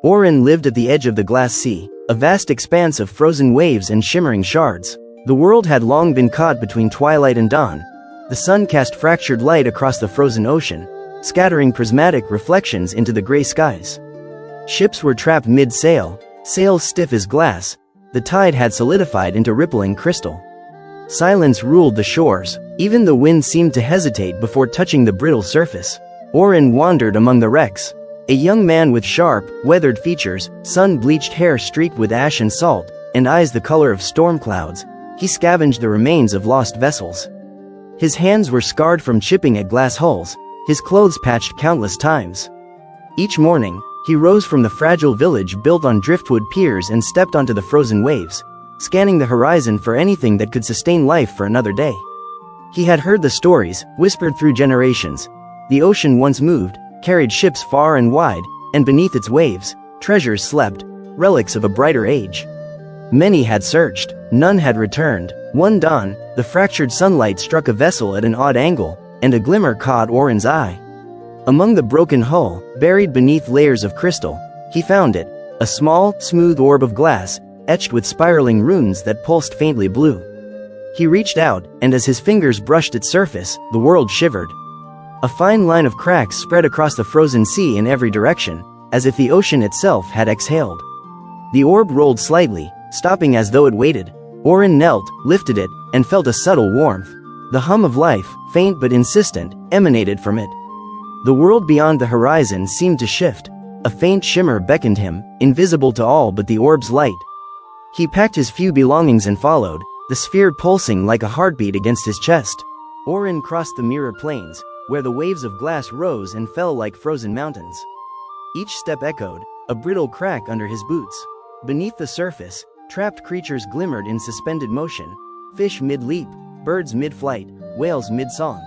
Orin lived at the edge of the glass sea, a vast expanse of frozen waves and shimmering shards. The world had long been caught between twilight and dawn. The sun cast fractured light across the frozen ocean, scattering prismatic reflections into the gray skies. Ships were trapped mid-sail, sails stiff as glass. The tide had solidified into rippling crystal. Silence ruled the shores. Even the wind seemed to hesitate before touching the brittle surface. Orin wandered among the wrecks. A young man with sharp, weathered features, sun-bleached hair streaked with ash and salt, and eyes the color of storm clouds. He scavenged the remains of lost vessels. His hands were scarred from chipping at glass hulls, his clothes patched countless times. Each morning, he rose from the fragile village built on driftwood piers and stepped onto the frozen waves, scanning the horizon for anything that could sustain life for another day. He had heard the stories, whispered through generations. The ocean once moved, carried ships far and wide, and beneath its waves, treasures slept, relics of a brighter age. Many had searched, none had returned. One dawn, the fractured sunlight struck a vessel at an odd angle, and a glimmer caught Orin's eye. Among the broken hull, buried beneath layers of crystal, he found it, a small, smooth orb of glass, etched with spiraling runes that pulsed faintly blue. He reached out, and as his fingers brushed its surface, the world shivered. A fine line of cracks spread across the frozen sea in every direction, as if the ocean itself had exhaled. The orb rolled slightly, stopping as though it waited. Orin knelt, lifted it, and felt a subtle warmth. The hum of life, faint but insistent, emanated from it. The world beyond the horizon seemed to shift. A faint shimmer beckoned him, invisible to all but the orb's light. He packed his few belongings and followed, the sphere pulsing like a heartbeat against his chest. Orin crossed the mirror plains, where the waves of glass rose and fell like frozen mountains. Each step echoed, a brittle crack under his boots. Beneath the surface, trapped creatures glimmered in suspended motion, fish mid-leap, birds mid-flight, whales mid-song.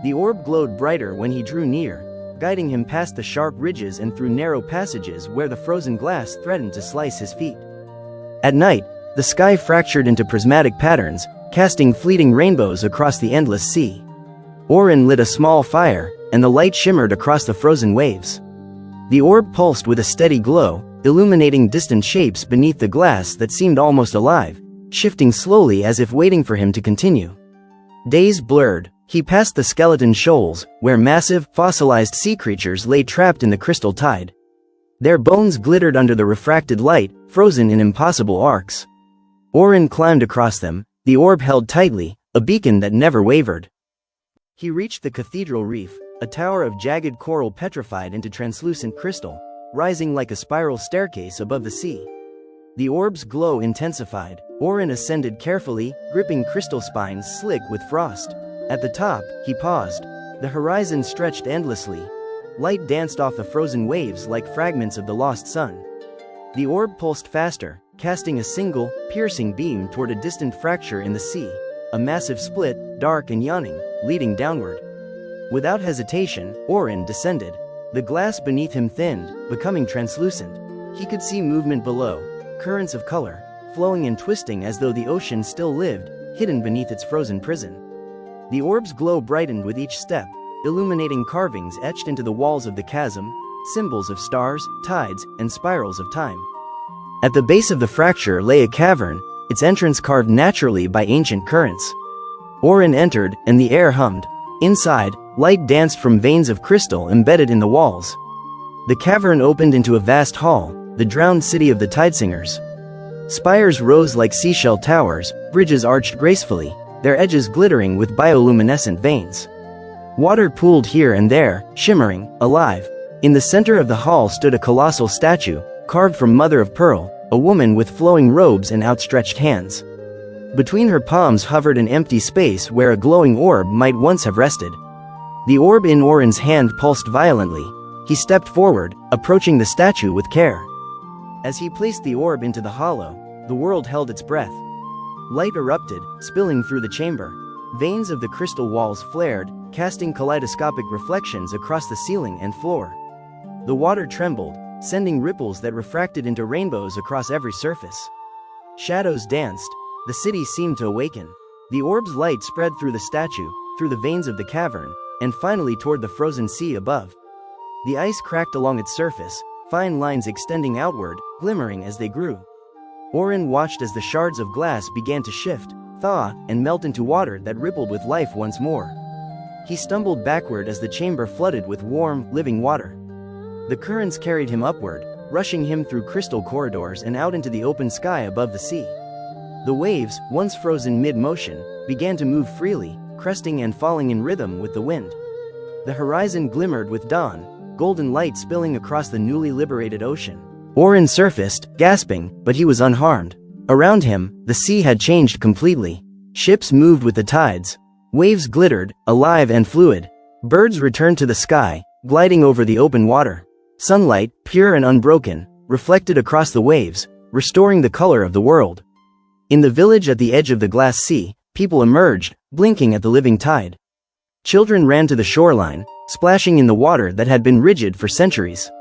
The orb glowed brighter when he drew near, guiding him past the sharp ridges and through narrow passages where the frozen glass threatened to slice his feet. At night, the sky fractured into prismatic patterns, casting fleeting rainbows across the endless sea. Orin lit a small fire, and the light shimmered across the frozen waves. The orb pulsed with a steady glow, illuminating distant shapes beneath the glass that seemed almost alive, shifting slowly as if waiting for him to continue. Days blurred. He passed the skeleton shoals, where massive, fossilized sea creatures lay trapped in the crystal tide. Their bones glittered under the refracted light, frozen in impossible arcs. Orin climbed across them, the orb held tightly, a beacon that never wavered. He reached the cathedral reef, a tower of jagged coral petrified into translucent crystal, rising like a spiral staircase above the sea. The orb's glow intensified. Orin ascended carefully, gripping crystal spines slick with frost. At the top, he paused. The horizon stretched endlessly. Light danced off the frozen waves like fragments of the lost sun. The orb pulsed faster, casting a single, piercing beam toward a distant fracture in the sea, a massive split, dark and yawning, leading downward. Without hesitation, Orin descended. The glass beneath him thinned, becoming translucent. He could see movement below, currents of color, flowing and twisting as though the ocean still lived, hidden beneath its frozen prison. The orb's glow brightened with each step, illuminating carvings etched into the walls of the chasm, symbols of stars, tides, and spirals of time. At the base of the fracture lay a cavern, its entrance carved naturally by ancient currents. Orin entered, and the air hummed. Inside, light danced from veins of crystal embedded in the walls. The cavern opened into a vast hall, the drowned city of the Tidesingers. Spires rose like seashell towers, bridges arched gracefully, their edges glittering with bioluminescent veins. Water pooled here and there, shimmering, alive. In the center of the hall stood a colossal statue, carved from mother of pearl, a woman with flowing robes and outstretched hands. Between her palms hovered an empty space where a glowing orb might once have rested. The orb in Orin's hand pulsed violently. He stepped forward, approaching the statue with care. As he placed the orb into the hollow, the world held its breath. Light erupted, spilling through the chamber. Veins of the crystal walls flared, casting kaleidoscopic reflections across the ceiling and floor. The water trembled, sending ripples that refracted into rainbows across every surface. Shadows danced. The city seemed to awaken. The orb's light spread through the statue, through the veins of the cavern, and finally toward the frozen sea above. The ice cracked along its surface, fine lines extending outward, glimmering as they grew. Orin watched as the shards of glass began to shift, thaw, and melt into water that rippled with life once more. He stumbled backward as the chamber flooded with warm, living water. The currents carried him upward, rushing him through crystal corridors and out into the open sky above the sea. The waves, once frozen mid-motion, began to move freely, cresting and falling in rhythm with the wind. The horizon glimmered with dawn, golden light spilling across the newly liberated ocean. Orin surfaced, gasping, but he was unharmed. Around him, the sea had changed completely. Ships moved with the tides. Waves glittered, alive and fluid. Birds returned to the sky, gliding over the open water. Sunlight, pure and unbroken, reflected across the waves, restoring the color of the world. In the village at the edge of the glass sea, people emerged, blinking at the living tide. Children ran to the shoreline, splashing in the water that had been rigid for centuries.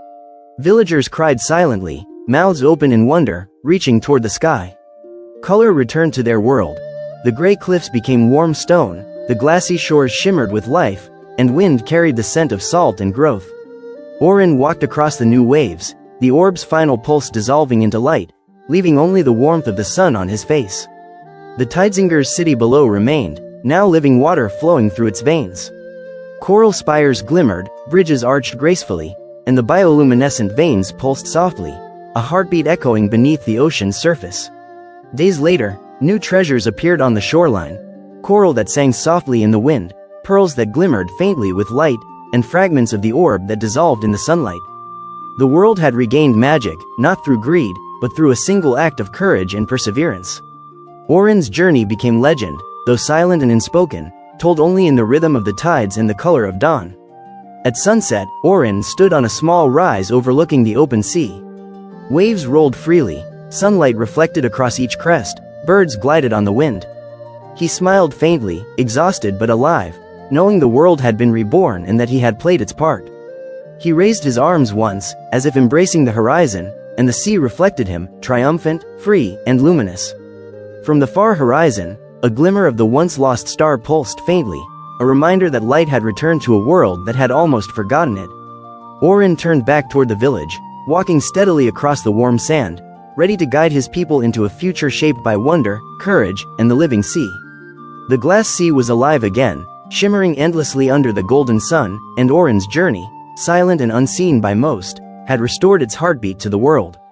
Villagers cried silently, mouths open in wonder, reaching toward the sky. Color returned to their world. The gray cliffs became warm stone, the glassy shores shimmered with life, and wind carried the scent of salt and growth. Orin walked across the new waves, the orb's final pulse dissolving into light, leaving only the warmth of the sun on his face. The Tidesingers city below remained, now living water flowing through its veins. Coral spires glimmered, bridges arched gracefully, and the bioluminescent veins pulsed softly, a heartbeat echoing beneath the ocean's surface. Days later, new treasures appeared on the shoreline: coral that sang softly in the wind, pearls that glimmered faintly with light, and fragments of the orb that dissolved in the sunlight. The world had regained magic, not through greed, but through a single act of courage and perseverance. Orin's journey became legend, though silent and unspoken, told only in the rhythm of the tides and the color of dawn. At sunset, Orin stood on a small rise overlooking the open sea. Waves rolled freely, sunlight reflected across each crest, birds glided on the wind. He smiled faintly, exhausted but alive, knowing the world had been reborn and that he had played its part. He raised his arms once, as if embracing the horizon, and the sea reflected him, triumphant, free, and luminous. From the far horizon, a glimmer of the once-lost star pulsed faintly, a reminder that light had returned to a world that had almost forgotten it. Orin turned back toward the village, walking steadily across the warm sand, ready to guide his people into a future shaped by wonder, courage, and the living sea. The glass sea was alive again, shimmering endlessly under the golden sun, and Orin's journey, silent and unseen by most, had restored its heartbeat to the world.